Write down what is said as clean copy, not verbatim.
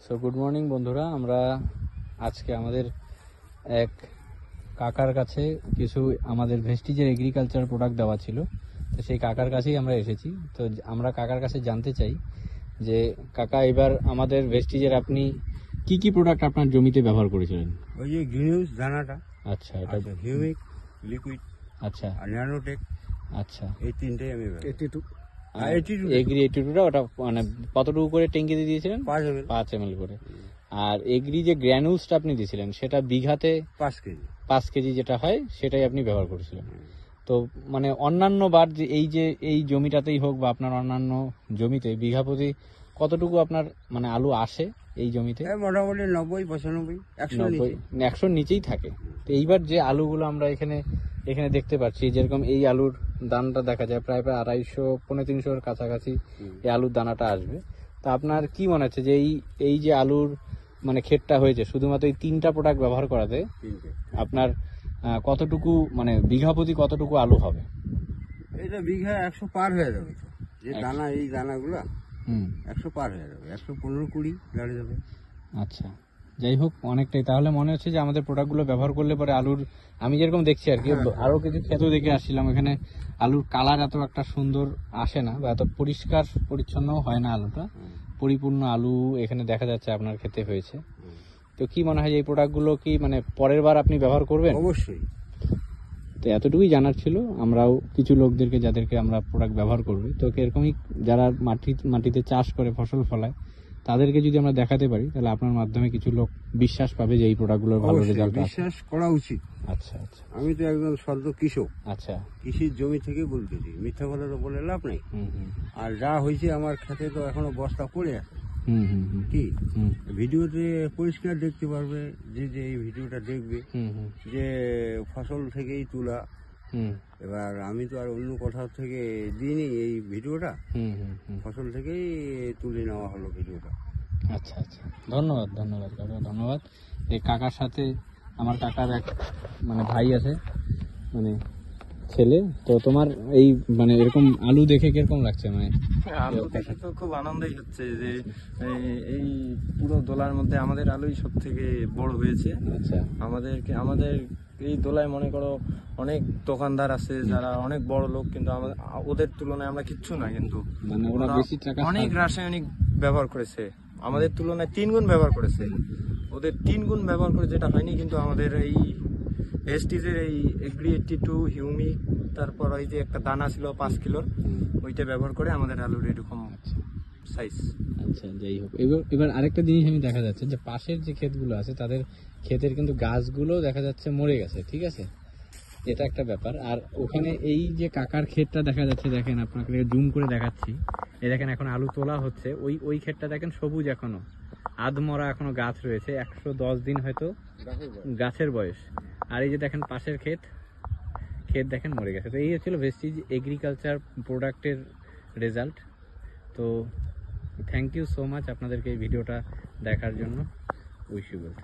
So good morning বন্ধুরা, আমরা আজকে আমাদের এক কাকার কাছে কিছু আমাদের ভেস্টিজের এগ্রিকালচার প্রোডাক্ট দেওয়া ছিল, তো সেই কাকার কাছেই আমরা এসেছি। তো আমরা কাকার কাছে জানতে চাই যে কাকা, এবার আমাদের ভেস্টিজের আপনি কি কি প্রোডাক্ট আপনার জমিতে ব্যবহার করেছিলেন? ওই যে গ্রিনহাউস দানাটা, আচ্ছা, এটা হিউমিক লিকুইড, আচ্ছা আর ন্যানোটেক, আচ্ছা। এই তিনটেই আমি এগ্রি 82টা ওটা মানে কতটুকু করে ট্যাঙ্কিতে দিয়েছিলেন? 5 ml করে। আর এগ্রি যে গ্র্যানুলসটা আপনি দিয়েছিলেন সেটা বিঘাতে 5 কেজি। 5 কেজি যেটা হয় সেটাই আপনি ব্যবহার করেছিলেন। তো মানে অন্যান্য বার যে এই জমিটাতেই হোক বা আপনার অন্যান্য জমিতে বিঘা প্রতি কতটুকু আপনার মানে আলু আসে এই জমিতে? মোটামুটি 90-95, 100-র নিচেই থাকে। তো এইবার যে আলুগুলো আমরা এখানে দেখতে পাচ্ছি, যেরকম এই আলুর দানাটা দেখা যায় প্রায় 250-300-র কাছাকাছি এই আলুর দানাটা আসবে। তা আপনার কি মনে হচ্ছে যে এই যে আলুর মানে ক্ষেতটা হয়েছে শুধুমাত্র এই 3টা প্রোডাক্ট ব্যবহার করাতে আপনার কতটুকু মানে বিঘা প্রতি কতটুকু আলু হবে? এটা বিঘা 100 পার হয়ে যাবে। যে দানা, এই দানাগুলো 100 পার হয়ে যাবে, 115-20 দাঁড়িয়ে যাবে। আচ্ছা, যাই হোক, অনেকটাই তাহলে মনে হচ্ছে যে আমাদের প্রোডাক্টগুলো ব্যবহার করলে পরে আলুর, আমি যেরকম দেখছি আর কি, আরো কিছু ক্ষেতও দেখে আসছিলাম, এখানে আলুর কালার এত একটা সুন্দর আসে না বা এত পরিষ্কার পরিচ্ছন্ন হয় না আলুটা। পরিপূর্ণ আলু এখানে দেখা যাচ্ছে আপনার ক্ষেতে হয়েছে। তো কি মনে হয় যে এই প্রোডাক্টগুলো কি মানে পরের বার আপনি ব্যবহার করবেন? অবশ্যই। তো এতটুকুই জানার ছিল। আমরাও কিছু লোকদেরকে, যাদেরকে আমরা প্রোডাক্ট ব্যবহার করবো, তো এরকমই যারা মাটিতে চাষ করে ফসল ফলায়, তাদেরকে যদি আমরা দেখাতে পারি তাহলে আপনার মাধ্যমে কিছু লোক বিশ্বাস পাবে যে এই প্রোডাক্টগুলোর ভালো রেজাল্ট আছে। বিশ্বাস করা উচিত। আচ্ছা আচ্ছা, আমি তো একজন সদ্য কৃষক। আচ্ছা, কৃষির জমি থেকে বলতেছি, মিথ্যা বলার বলে লাভ নাই। আর যা হয়েছে আমার খেতে তো এখনো বস্তা পড়ে আছে। কি ভিডিওতে পরিষ্কার দেখতে পারবে, যে এই ভিডিওটা দেখবে যে ফসল থেকেই তোলা। এবার আমি তো আর অন্য কোথাও থেকে দিইনি এই ভিডিওটা, ফসল থেকেই তুলে নেওয়া হলো ভিডিওটা। আচ্ছা আচ্ছা, ধন্যবাদ ধন্যবাদ কাকা, ধন্যবাদ। এই কাকার সাথে আমার কাকার এক মানে ভাই আছে, মানে ছেলে। তো তোমার এই মানে এরকম আলু দেখে কিরকম লাগছে? মানে আলু দেখে তো খুব আনন্দই হচ্ছে যে এই পুরো দোলার মধ্যে আমাদের আলুই সব থেকে বড় হয়েছে। আচ্ছা, আমাদের এই দোলায় মনে করো অনেক দোকানদার আছে যারা অনেক বড় লোক, কিন্তু ওদের তুলনায় আমরা কিচ্ছু না। কিন্তু মানে ওরা বেশি টাকা, অনেক রাসায়নিক ব্যবহার করেছে, আমাদের তুলনায় 3 গুণ ব্যবহার করেছে। ওদের 3 গুণ ব্যবহার করে যেটা হয়নি, কিন্তু আমাদের এই ভেস্টিজের এই এগ্রি 82 হিউমিক, তারপর ওই যে একটা দানা ছিল 5 কিলোর, ওইটা ব্যবহার করে আমাদের আলুর এরকম সাইজ। আচ্ছা, যাই হোক, এবার আরেকটা জিনিস আমি দেখা যাচ্ছে যে পাশের যে ক্ষেতগুলো আছে তাদের ক্ষেতের কিন্তু গাছগুলো দেখা যাচ্ছে মরে গেছে, ঠিক আছে, এটা একটা ব্যাপার। আর ওখানে এই যে কাকার ক্ষেতটা দেখা যাচ্ছে, দেখেন আপনাকে জুম করে দেখাচ্ছি, এই দেখেন এখন আলু তোলা হচ্ছে, ওই ক্ষেতটা দেখেন সবুজ, এখনো আধমরা এখনো গাছ রয়েছে, 110 দিন হয়তো গাছের বয়স। আর এই যে দেখেন পাশের ক্ষেত দেখেন মরে গেছে। তো এই হচ্ছিল ভেস্টিজ এগ্রিকালচার প্রোডাক্টের রেজাল্ট। তো থ্যাংক ইউ সো মাচ আপনাদেরকে এই ভিডিওটা দেখার জন্য। Wish you good.